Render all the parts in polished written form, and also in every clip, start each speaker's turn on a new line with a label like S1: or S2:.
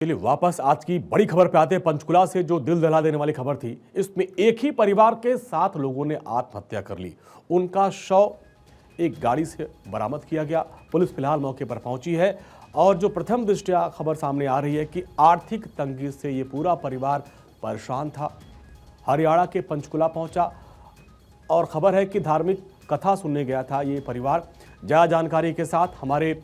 S1: चलिए वापस आज की बड़ी खबर पे आते हैं। पंचकुला से जो दिल दहला देने वाली खबर थी, इसमें एक ही परिवार के 7 लोगों ने आत्महत्या कर ली। उनका शव एक गाड़ी से बरामद किया गया। पुलिस फिलहाल मौके पर पहुंची है और जो प्रथम दृष्टया खबर सामने आ रही है कि आर्थिक तंगी से ये पूरा परिवार परेशान था। हरियाणा के पंचकुला पहुंचा और खबर है कि धार्मिक कथा सुनने गया था ये परिवार। ज्यादा जानकारी के साथ हमारे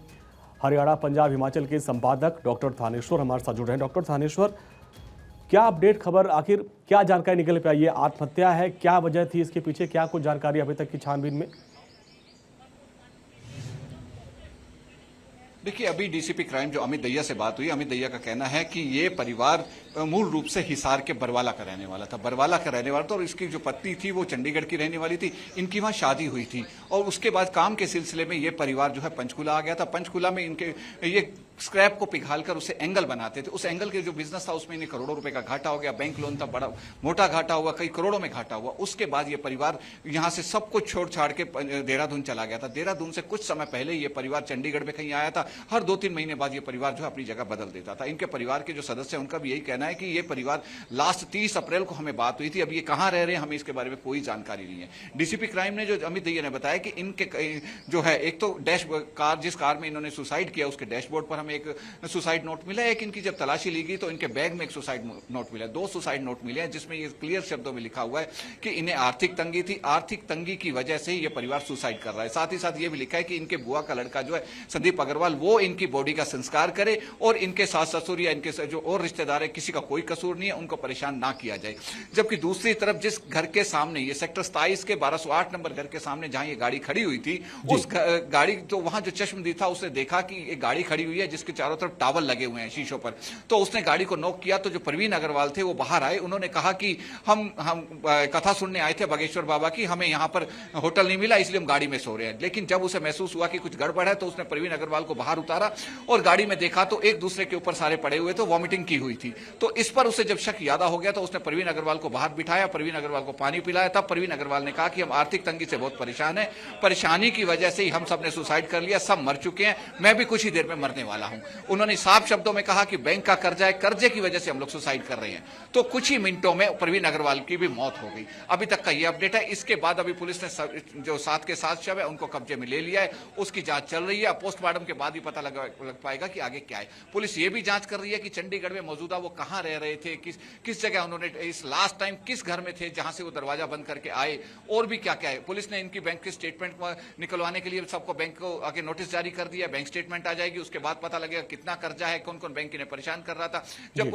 S1: हरियाणा पंजाब हिमाचल के संपादक डॉक्टर थानेश्वर हमारे साथ जुड़ रहे हैं। डॉक्टर थानेश्वर, क्या अपडेट खबर, आखिर क्या जानकारी निकल पे आई है? आत्महत्या है, क्या वजह थी इसके पीछे, क्या कुछ जानकारी अभी तक की छानबीन में?
S2: देखिए, अभी डीसीपी क्राइम जो अमित दहिया से बात हुई, अमित दहिया का कहना है कि ये परिवार मूल रूप से हिसार के बरवाला का रहने वाला था। बरवाला का रहने वाला था और इसकी जो पत्नी थी वो चंडीगढ़ की रहने वाली थी। इनकी वहां शादी हुई थी और उसके बाद काम के सिलसिले में ये परिवार जो है पंचकुला आ गया था। पंचकुला में इनके ये स्क्रैप को पिघालकर उसे एंगल बनाते थे। उस एंगल के जो बिजनेस था उसमें इन्हें करोड़ों रुपए का घाटा हो गया। बैंक लोन था, बड़ा मोटा घाटा हुआ, कई करोड़ों में घाटा हुआ। उसके बाद ये परिवार यहां से सब कुछ छोड़ छाड़ के देहरादून चला गया था। देहरादून से कुछ समय पहले ये परिवार चंडीगढ़ में कहीं आया था। हर 2-3 महीने बाद ये परिवार जो है अपनी जगह बदल देता था। इनके परिवार के जो सदस्य हैं उनका भी यही कहना है कि ये परिवार लास्ट 30 अप्रैल को हमें बात हुई थी। अब ये कहां रह रहे हैं हमें इसके बारे में कोई जानकारी नहीं है। डीसीपी क्राइम ने जो अमित दहिया ने बताया कि इनके जो है एक तो कार, जिस कार में इन्होंने सुसाइड किया उसके डैशबोर्ड पर हमें एक सुसाइड नोट मिला है। एक इनकी जब तलाशी ली गई तो इनके बैग में एक सुसाइड नोट मिला है। 2 सुसाइड नोट मिले हैं जिसमें ये क्लियर शब्दों में लिखा हुआ है कि इन्हें आर्थिक तंगी थी, आर्थिक तंगी की वजह से ये परिवार सुसाइड कर रहा है। साथ ही साथ ये भी लिखा है कि इनके बुआ का लड़का जो है संदीप अग्रवाल, वो इनकी बॉडी का संस्कार करे और इनके सास ससुर या इनके जो और रिश्तेदार है किसी का कोई कसूर नहीं है, उनको परेशान ना किया जाए। जबकि दूसरी तरफ जिस घर के सामने ये सेक्टर 27 के 1208 नंबर घर के सामने जहां ये गाड़ी खड़ी हुई थी, उस गाड़ी तो वहां जो चश्मदीद था उसने देखा कि एक गाड़ी खड़ी हुई है जिसके चारों तरफ टावल लगे हुए हैं शीशों पर। तो उसने गाड़ी को नॉक किया तो जो प्रवीण अग्रवाल थे वो बाहर आए। उन्होंने कहा कि हम कथा सुनने आए थे बागेश्वर बाबा की, हमें यहां पर होटल नहीं मिला इसलिए हम गाड़ी में सो रहे हैं। लेकिन जब उसे महसूस हुआ कि कुछ गड़बड़ है तो उसने प्रवीण अग्रवाल को बाहर उतारा और गाड़ी में देखा तो एक दूसरे के ऊपर सारे पड़े हुए, तो वॉमिटिंग की हुई थी। तो इस पर उसे जब शक ज्यादा हो गया तो उसने प्रवीण अग्रवाल को बाहर बिठाया, प्रवीण अग्रवाल को पानी पिलाया। तब प्रवीण अग्रवाल ने कहा कि हम आर्थिक तंगी से बहुत परेशान हैं, परेशानी की वजह से ही हम सब ने सुसाइड कर लिया, सब मर चुके हैं, मैं भी कुछ ही देर में मरने वाला हूं। उन्होंने साफ शब्दों में कहा कि बैंक का कर्जा है, कर्जे की वजह से हम लोग सुसाइड कर रहे हैं। तो कुछ ही मिनटों में प्रवीण अग्रवाल की भी मौत हो गई। अभी तक का ये अपडेट है। इसके बाद अभी पुलिस ने जो 7 के 7 शव है उनको कब्जे में ले लिया है, उसकी जांच चल रही है। पोस्टमार्टम के बाद ही पता लग पाएगा कि आगे क्या है। पुलिस ये भी जांच कर रही है कि चंडीगढ़ में मौजूदा वो कहां रह रहे थे, किस जगह उन्होंने इस लास्ट टाइम किस घर में थे जहां से वो दरवाजा बंद करके आए, और भी क्या क्या है। पुलिस ने इनकी बैंक के स्टेटमेंट निकलवाने के लिए सबको बैंक को आगे नोटिस जारी कर दिया। बैंक स्टेटमेंट आ जाएगी, उसके बाद पता लगेगा कितना कर्जा है, कौन कौन बैंक इन्हें परेशान कर रहा था। जब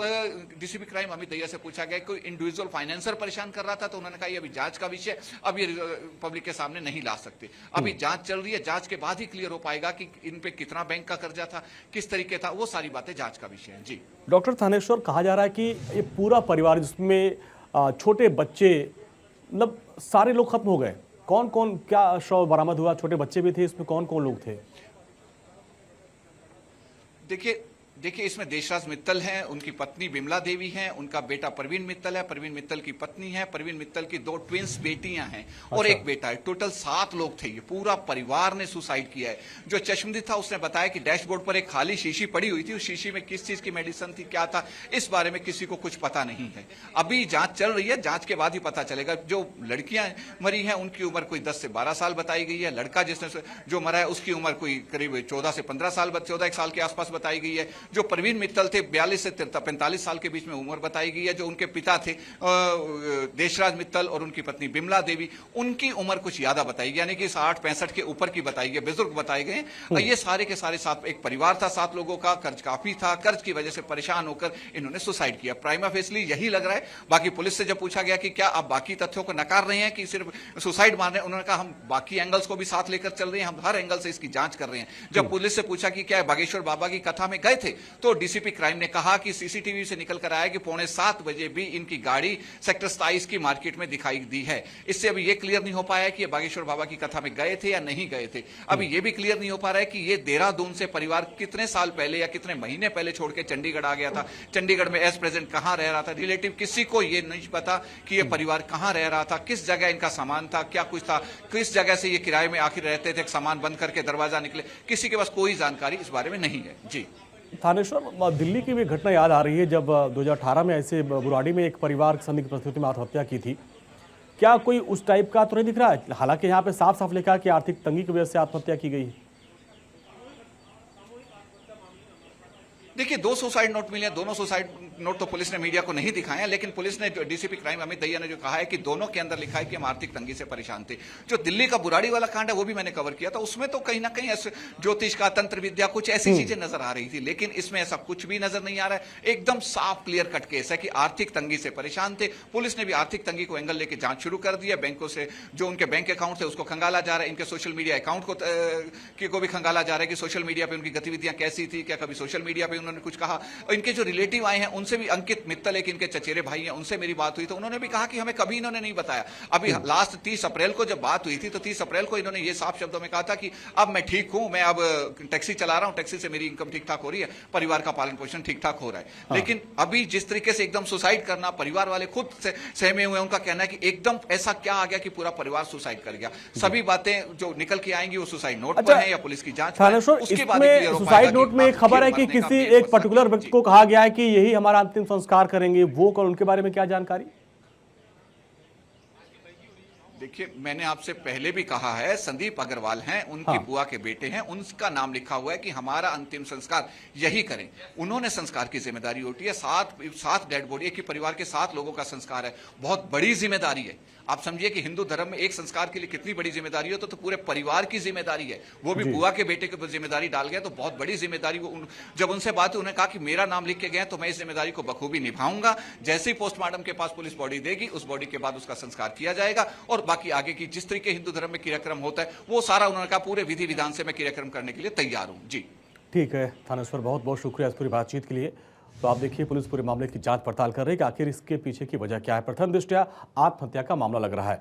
S2: डीसीपी क्राइम अमित दहिया से पूछा गया कोई इंडिविजुअल फाइनेंसर परेशान कर रहा था तो उन्होंने कहा अभी जांच का विषय, अब ये पब्लिक के सामने नहीं ला सकते। अभी जांच चल रही है, जांच के बाद ही क्लियर हो पाएगा कि इन पे कितना बैंक का कर्जा था, किस तरीके था, वो सारी बातें जांच का विषय है। जी
S1: डॉक्टर थानेश्वर, कहा जा रहा है कि ये पूरा परिवार जिसमें छोटे बच्चे, मतलब सारे लोग खत्म हो गए। कौन कौन, क्या शव बरामद हुआ? छोटे बच्चे भी थे इसमें, कौन कौन लोग थे?
S2: देखिए इसमें देशराज मित्तल हैं, उनकी पत्नी बिमला देवी हैं, उनका बेटा प्रवीण मित्तल है, प्रवीण मित्तल की पत्नी है, प्रवीण मित्तल की 2 ट्विंस बेटियां हैं और एक बेटा है। टोटल 7 लोग थे। ये पूरा परिवार ने सुसाइड किया है। जो चश्मदीद था उसने बताया कि डैशबोर्ड पर एक खाली शीशी पड़ी हुई थी, उस शीशी में किस चीज की मेडिसिन थी, क्या था, इस बारे में किसी को कुछ पता नहीं है। अभी जांच चल रही है, जांच के बाद ही पता चलेगा। जो लड़कियां मरी हैं उनकी उम्र कोई 10 से 12 साल बताई गई है। लड़का जिसने जो मरा है उसकी उम्र कोई करीब 14 से 15 साल, 14 साल के आसपास बताई गई है। जो प्रवीण मित्तल थे 42 से 45 साल के बीच में उम्र बताई गई है। जो उनके पिता थे देशराज मित्तल और उनकी पत्नी बिमला देवी, उनकी उम्र कुछ ज्यादा बताई गई, यानी कि 60-65 के ऊपर की बताई गई, बुजुर्ग बताए गए। ये सारे के सारे 7 एक परिवार था, 7 लोगों का। कर्ज काफी था, कर्ज की वजह से परेशान होकर इन्होंने सुसाइड किया। प्राइमा फेसली यही लग रहा है। बाकी पुलिस से जब पूछा गया कि क्या आप बाकी तथ्यों को नकार रहे हैं कि सिर्फ सुसाइड मान रहे हैं, उन्होंने कहा हम बाकी एंगल्स को भी साथ लेकर चल रहे हैं, हम हर एंगल से इसकी जांच कर रहे हैं। जब पुलिस से पूछा कि क्या बागेश्वर बाबा की कथा में गए थे तो डीसीपी क्राइम ने कहा कि सीसीटीवी से निकल कर आया कि 6:45 बजे भी इनकी गाड़ी सेक्टर 27 की मार्केट में दिखाई दी है। इससे अभी ये क्लियर नहीं हो पाया कि ये बागेश्वर बाबा की कथा में गए थे या नहीं गए थे। अभी ये भी क्लियर नहीं हो पा रहा है कि ये देहरादून से परिवार कितने साल पहले या कितने महीने पहले छोड़ के चंडीगढ़ आ गया था, चंडीगढ़ में एज प्रेजेंट कहां रह रहा था। रिलेटिव किसी को ये नहीं पता कि ये परिवार कहां रह रहा था, किस जगह इनका सामान था, क्या कुछ था, किस जगह से ये किराए में आखिर रहते थे, सामान बंद करके दरवाजा निकले, किसी के पास कोई जानकारी इस बारे में नहीं है। जी
S1: थानेश्वर, दिल्ली की भी घटना याद आ रही है जब 2018 में ऐसे बुराड़ी में एक परिवार संदिग्ध परिस्थिति में आत्महत्या की थी। क्या कोई उस टाइप का तो नहीं दिख रहा है? हालांकि यहाँ पे साफ साफ लिखा है कि आर्थिक तंगी की वजह से आत्महत्या की गई है।
S2: देखिए, 2 सुसाइड नोट मिले हैं। दोनों सुसाइड नोट तो पुलिस ने मीडिया को नहीं दिखाए हैं, लेकिन पुलिस ने, डीसीपी क्राइम अमित दहिया ने जो कहा है कि दोनों के अंदर लिखा है कि हम आर्थिक तंगी से परेशान थे। जो दिल्ली का बुराड़ी वाला कांड है वो भी मैंने कवर किया था, उसमें तो कहीं ना कहीं ऐसे ज्योतिष का, तंत्र विद्या, कुछ ऐसी चीजें नजर आ रही थी, लेकिन इसमें ऐसा कुछ भी नजर नहीं आ रहा है। एकदम साफ क्लियर कट केस है कि आर्थिक तंगी से परेशान थे। पुलिस ने भी आर्थिक तंगी को एंगल लेके जांच शुरू कर दिया। बैंकों से जो उनके बैंक अकाउंट थे उसको खंगाला जा रहा है, इनके सोशल मीडिया अकाउंट को भी खंगाला जा रहा है कि सोशल मीडिया पे उनकी गतिविधियां कैसी थी, क्या कभी सोशल मीडिया पे उन्होंने कुछ कहा। और इनके जो रिलेटिव आए हैं उनसे भी, अंकित मित्तल एक इनके चचेरे भाई हैं, उनसे मेरी बात हुई तो उन्होंने भी कहा कि हमें कभी इन्होंने नहीं बताया। अभी लास्ट 30 अप्रैल को जब बात हुई थी तो 30 अप्रैल को इन्होंने ये साफ शब्दों में कहा था कि अब मैं ठीक हूं, मैं अब टैक्सी चला रहा हूं, टैक्सी से मेरी इनकम ठीक ठाक हो रही है, परिवार का पालन पोषण ठीक ठाक हो रहा है। लेकिन अभी जिस तरीके से एकदम सुसाइड करना, परिवार वाले खुद से सहमे हुए, उनका कहना है कि एकदम ऐसा क्या आ गया कि पूरा परिवार सुसाइड कर गया। सभी बातें जो निकल के आएंगी वो सुसाइड नोट पर है या पुलिस की जांच पर है, उसके बाद
S1: सुसाइड नोट में खबर है कि किसी एक पर्टिकुलर व्यक्ति को कहा गया है कि यही हमारा अंतिम संस्कार करेंगे, वो कौन, उनके बारे में क्या जानकारी?
S2: देखिए, मैंने आपसे पहले भी कहा है, संदीप अग्रवाल हैं, उनकी बुआ के बेटे हैं, उनका नाम लिखा हुआ है कि हमारा अंतिम संस्कार यही करें। उन्होंने संस्कार की जिम्मेदारी उठी है। 7 डेड बॉडी, एक ही परिवार के 7 लोगों का संस्कार है, बहुत बड़ी जिम्मेदारी है। आप समझिए कि हिंदू धर्म में एक संस्कार के लिए कितनी बड़ी जिम्मेदारी हो, तो पूरे परिवार की जिम्मेदारी है। वो भी बुआ के बेटे के ऊपर जिम्मेदारी डाल गया तो बहुत बड़ी जिम्मेदारी। जब उनसे बात हुई, उन्होंने कहा कि मेरा नाम लिख के गए तो मैं इस जिम्मेदारी को बखूबी निभाऊंगा। जैसे ही पोस्टमार्टम के पास पुलिस बॉडी देगी, उस बॉडी के बाद उसका संस्कार किया जाएगा और बाकी आगे की जिस तरीके हिंदू धर्म में क्रियाक्रम होता है वो सारा, उन्होंने कहा, पूरे विधि विधान से मैं क्रियाक्रम करने के लिए तैयार हूं। जी
S1: ठीक है थानेश्वर, बहुत बहुत शुक्रिया इस पूरी बातचीत के लिए। तो आप देखिए, पुलिस पूरे मामले की जांच पड़ताल कर रही है कि आखिर इसके पीछे की वजह क्या है। प्रथम दृष्टया आत्महत्या का मामला लग रहा है।